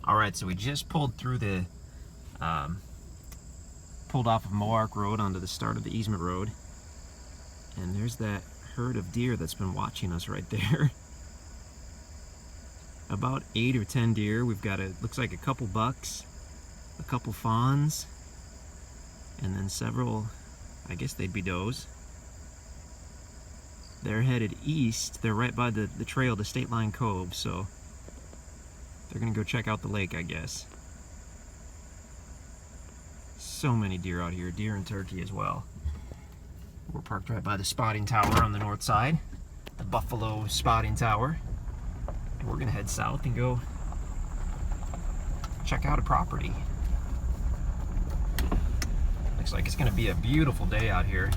All right, so we just pulled through the, pulled off of Mohawk Road onto the start of the easement road. And there's that herd of deer that's been watching us right there. About 8 or 10 deer. We've got looks like a couple bucks, a couple fawns, and then several, I guess they'd be does. They're headed east. They're right by the trail to State Line Cove, so they're gonna go check out the lake, I guess. So many deer out here, deer and turkey as well. We're parked right by the spotting tower on the north side, the Buffalo Spotting Tower. And we're gonna head south and go check out a property. Looks like it's gonna be a beautiful day out here.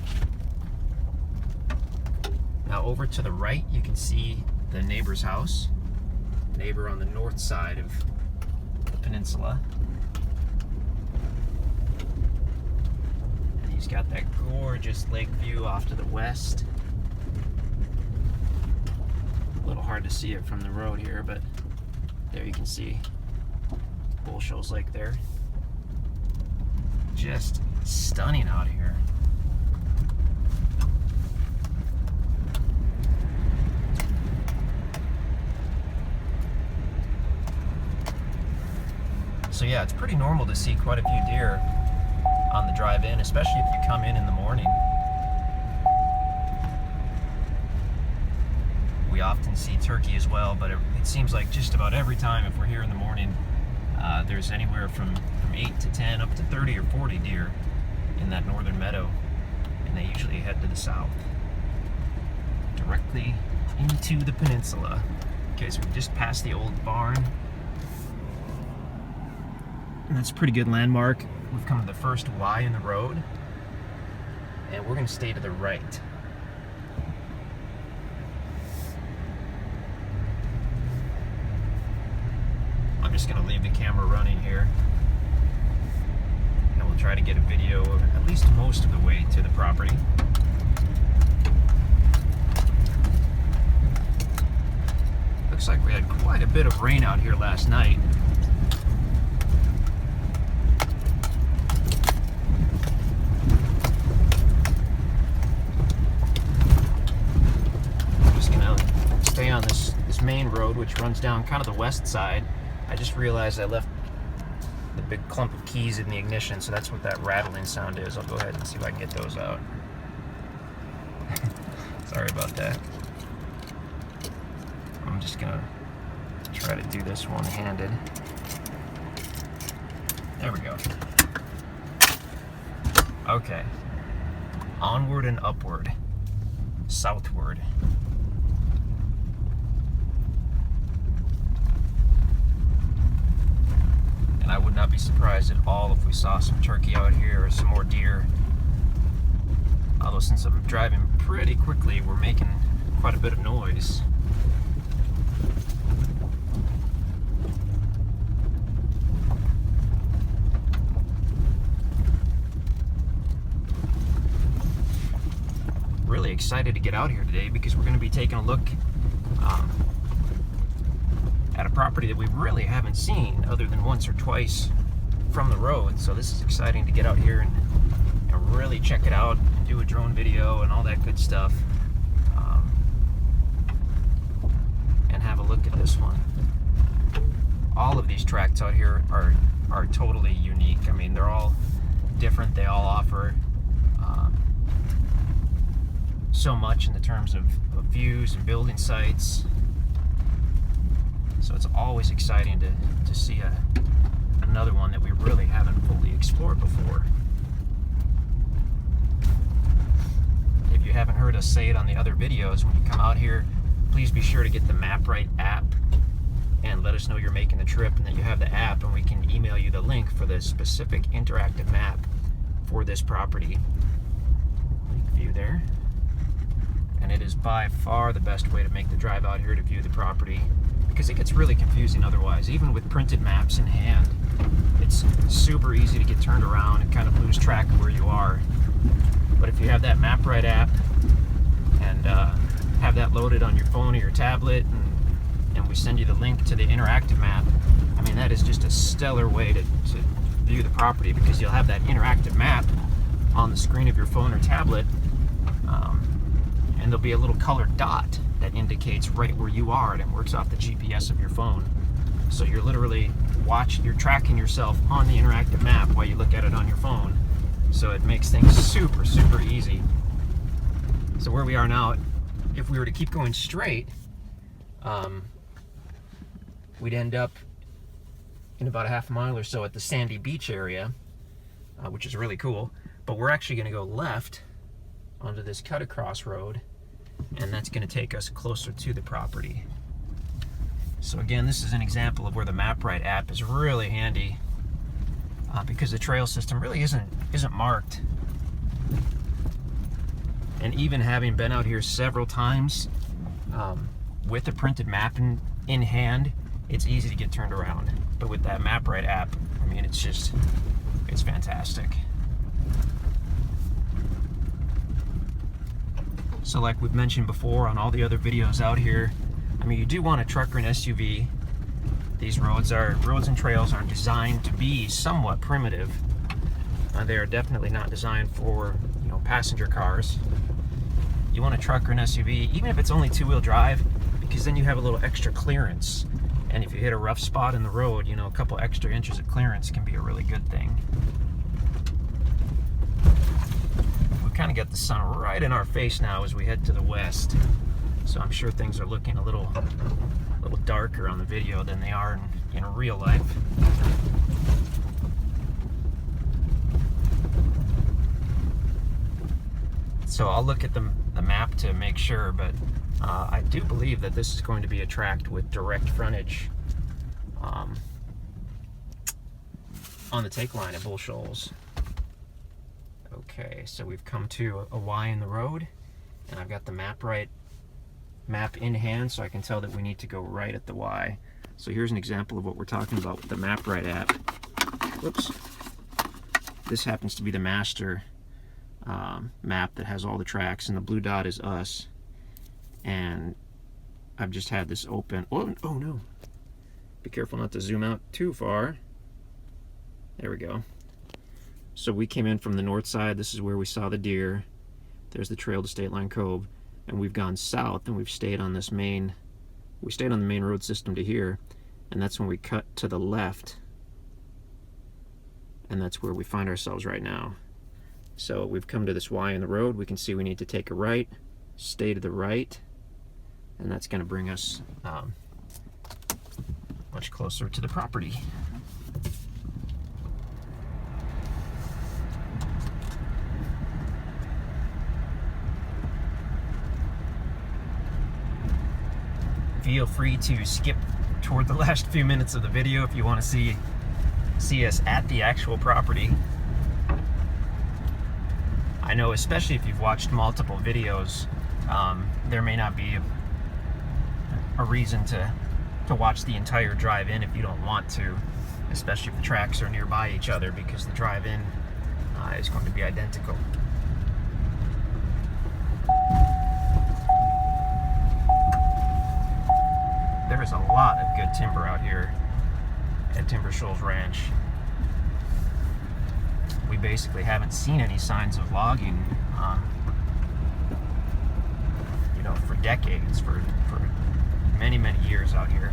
Now over to the right, you can see the neighbor's house. Neighbor on the north side of the peninsula. And he's got that gorgeous lake view off to the west. A little hard to see it from the road here, but there you can see Shoals Lake there. Just stunning out here. So yeah, it's pretty normal to see quite a few deer on the drive in, especially if you come in the morning. We often see turkey as well, but it seems like just about every time if we're here in the morning, there's anywhere from 8 to 10 up to 30 or 40 deer in that northern meadow, and they usually head to the south, directly into the peninsula. Okay, so we just passed the old barn. And that's a pretty good landmark. We've come to the first Y in the road, and we're going to stay to the right. I'm just going to leave the camera running here, and we'll try to get a video of at least most of the way to the property. Looks like we had quite a bit of rain out here last night. Stay on this main road, which runs down kind of the west side. I just realized I left the big clump of keys in the ignition, so that's what that rattling sound is. I'll go ahead and see if I can get those out. Sorry about that. I'm just gonna try to do this one-handed. There we go. Okay. Onward and upward. Southward. And I would not be surprised at all if we saw some turkey out here or some more deer. Although since I'm driving pretty quickly, we're making quite a bit of noise. Really excited to get out here today because we're going to be taking a look at a property that we really haven't seen other than once or twice from the road. So this is exciting to get out here and really check it out and do a drone video and all that good stuff, and have a look at this one. All of these tracts out here are totally unique. I mean, they're all different. They all offer so much in the terms of views and building sites. So it's always exciting to see another one that we really haven't fully explored before. If you haven't heard us say it on the other videos, when you come out here, please be sure to get the MapRight app and let us know you're making the trip and that you have the app, and we can email you the link for the specific interactive map for this property. Lake view there. And it is by far the best way to make the drive out here to view the property, because it gets really confusing otherwise. Even with printed maps in hand, it's super easy to get turned around and kind of lose track of where you are. But if you have that MapRight app and have that loaded on your phone or your tablet, and we send you the link to the interactive map. I mean, mean, that is just a stellar way to view the property, because you'll have that interactive map on the screen of your phone or tablet, and there'll be a little colored dot that indicates right where you are, and it works off the GPS of your phone. So you're literally you're tracking yourself on the interactive map while you look at it on your phone. So it makes things super, super easy. So where we are now, if we were to keep going straight, we'd end up in about a half a mile or so at the Sandy Beach area, which is really cool. But we're actually going to go left onto this cut across road, and that's going to take us closer to the property. So again, this is an example of where the MapRight app is really handy, because the trail system really isn't marked. And even having been out here several times with a printed map in hand, it's easy to get turned around. But with that MapRight app, I mean, it's fantastic. So like we've mentioned before on all the other videos out here, I mean, you do want a truck or an SUV. These roads and trails are designed to be somewhat primitive. They are definitely not designed for, passenger cars. You want a truck or an SUV, even if it's only two-wheel drive, because then you have a little extra clearance. And if you hit a rough spot in the road, a couple extra inches of clearance can be a really good thing. We've kind of got the sun right in our face now as we head to the west. So I'm sure things are looking a little darker on the video than they are in real life. So I'll look at the map to make sure, but I do believe that this is going to be a tract with direct frontage on the take line at Bull Shoals. Okay, so we've come to a Y in the road, and I've got the MapRight map in hand, so I can tell that we need to go right at the Y. So here's an example of what we're talking about with the MapRight app. Whoops. This happens to be the master map that has all the tracks, and the blue dot is us. And I've just had this open. Oh no. Be careful not to zoom out too far. There we go. So we came in from the north side. This is where we saw the deer. There's the trail to State Line Cove. And we've gone south, and we've stayed on this we stayed on the main road system to here, and that's when we cut to the left, and that's where we find ourselves right now. So we've come to this Y in the road. We can see we need to take a right, stay to the right, and that's going to bring us much closer to the property. Feel free to skip toward the last few minutes of the video if you want to see us at the actual property. I know, especially if you've watched multiple videos, there may not be a reason to watch the entire drive-in if you don't want to, especially if the tracks are nearby each other, because the drive-in is going to be identical. There is a lot of good timber out here at Timber Shoals Ranch. We basically haven't seen any signs of logging, for decades, for many, many years out here,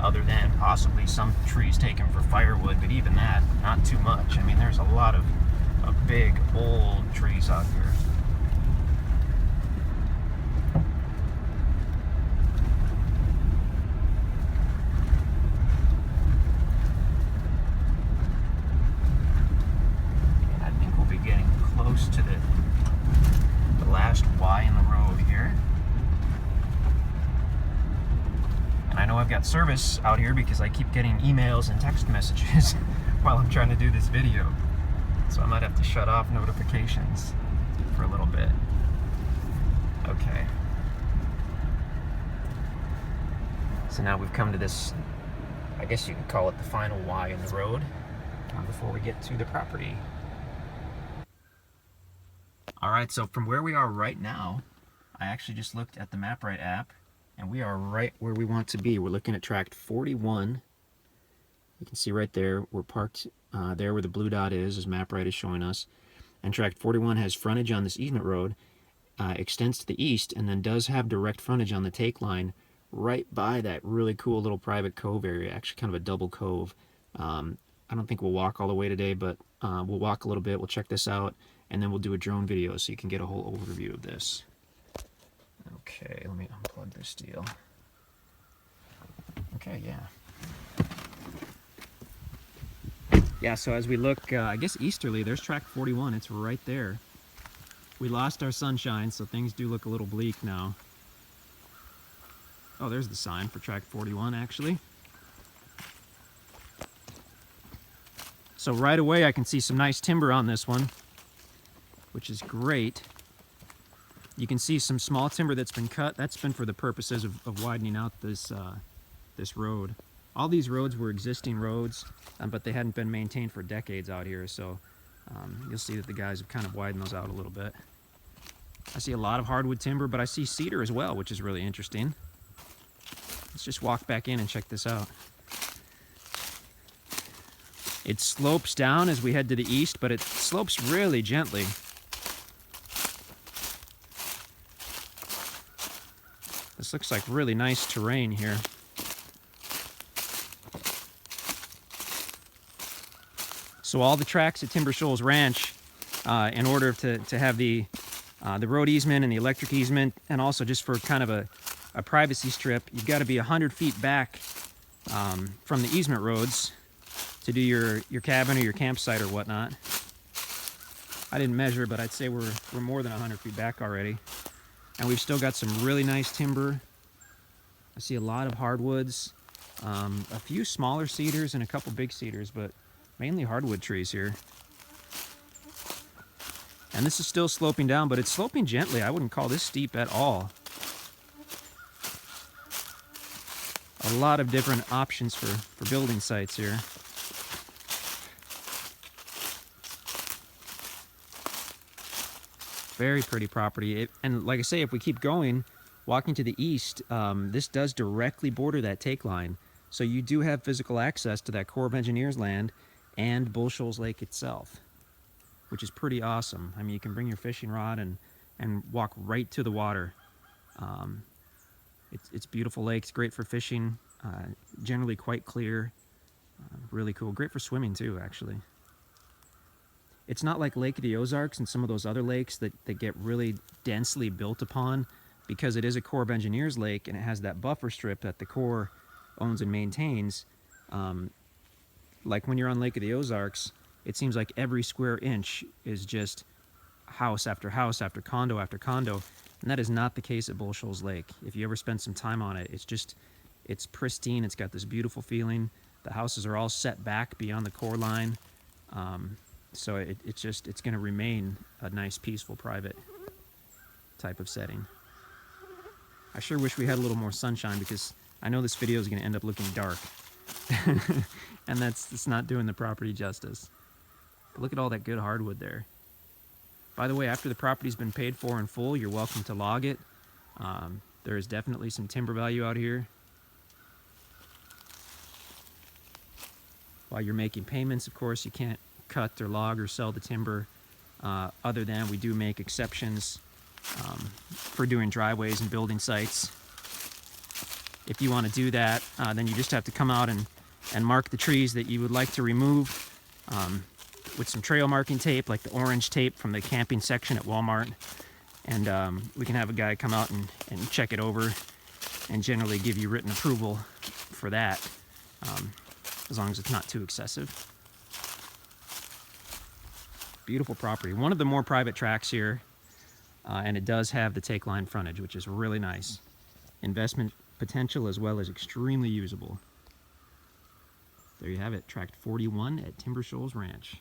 other than possibly some trees taken for firewood, but even that, not too much. I mean, there's a lot of big, old trees out here. To the last Y in the road here. And I know I've got service out here because I keep getting emails and text messages while I'm trying to do this video. So I might have to shut off notifications for a little bit. Okay. So now we've come to this, I guess you could call it the final Y in the road before we get to the property. Alright, so from where we are right now, I actually just looked at the MapRight app, and we are right where we want to be. We're looking at tract 41, You can see right there, we're parked there where the blue dot is, as MapRight is showing us. And tract 41 has frontage on this easement road, extends to the east, and then does have direct frontage on the take line right by that really cool little private cove area, actually kind of a double cove. I don't think we'll walk all the way today, but we'll walk a little bit, we'll check this out, and then we'll do a drone video so you can get a whole overview of this. Okay, let me unplug this deal. Okay, yeah. Yeah, so as we look, I guess easterly, there's tract 41. It's right there. We lost our sunshine, so things do look a little bleak now. Oh, there's the sign for tract 41, actually. So right away, I can see some nice timber on this one, which is great. You can see some small timber that's been cut. That's been for the purposes of widening out this, this road. All these roads were existing roads, but they hadn't been maintained for decades out here, so you'll see that the guys have kind of widened those out a little bit. I see a lot of hardwood timber, but I see cedar as well, which is really interesting. Let's just walk back in and check this out. It slopes down as we head to the east, but it slopes really gently. This looks like really nice terrain here. So all the tracks at Timber Shoals Ranch, in order to have the road easement and the electric easement, and also just for kind of a privacy strip, you've got to be 100 feet back from the easement roads to do your cabin or your campsite or whatnot. I didn't measure, but I'd say we're more than 100 feet back already. And we've still got some really nice timber. I see a lot of hardwoods, a few smaller cedars and a couple big cedars, but mainly hardwood trees here. And this is still sloping down, but it's sloping gently. I wouldn't call this steep at all. A lot of different options for building sites here. Very pretty property. And like I say, if we keep going, walking to the east, this does directly border that take line. So you do have physical access to that Corps of Engineers land and Bull Shoals Lake itself, which is pretty awesome. I mean, you can bring your fishing rod and walk right to the water. It's beautiful lake. It's great for fishing, generally quite clear, really cool. Great for swimming too, actually. It's not like Lake of the Ozarks and some of those other lakes that get really densely built upon, because it is a Corps of Engineers lake and it has that buffer strip that the Corps owns and maintains. Like when you're on Lake of the Ozarks, it seems like every square inch is just house after house after condo after condo, and that is not the case at Bull Shoals Lake. If you ever spend some time on it, it's pristine. It's got this beautiful feeling. The houses are all set back beyond the Corps line, so it's going to remain a nice, peaceful, private type of setting. I sure wish we had a little more sunshine, because I know this video is going to end up looking dark. And it's not doing the property justice. But look at all that good hardwood there. By the way, after the property's been paid for in full, you're welcome to log it. There is definitely some timber value out here. While you're making payments, of course, you can't cut or log or sell the timber, other than we do make exceptions for doing driveways and building sites. If you want to do that, then you just have to come out and mark the trees that you would like to remove with some trail marking tape, like the orange tape from the camping section at Walmart. And we can have a guy come out and check it over and generally give you written approval for that, as long as it's not too excessive. Beautiful property. One of the more private tracks here, and it does have the take line frontage, which is really nice. Investment potential as well as extremely usable. There you have it, tract 41 at Timber Shoals Ranch.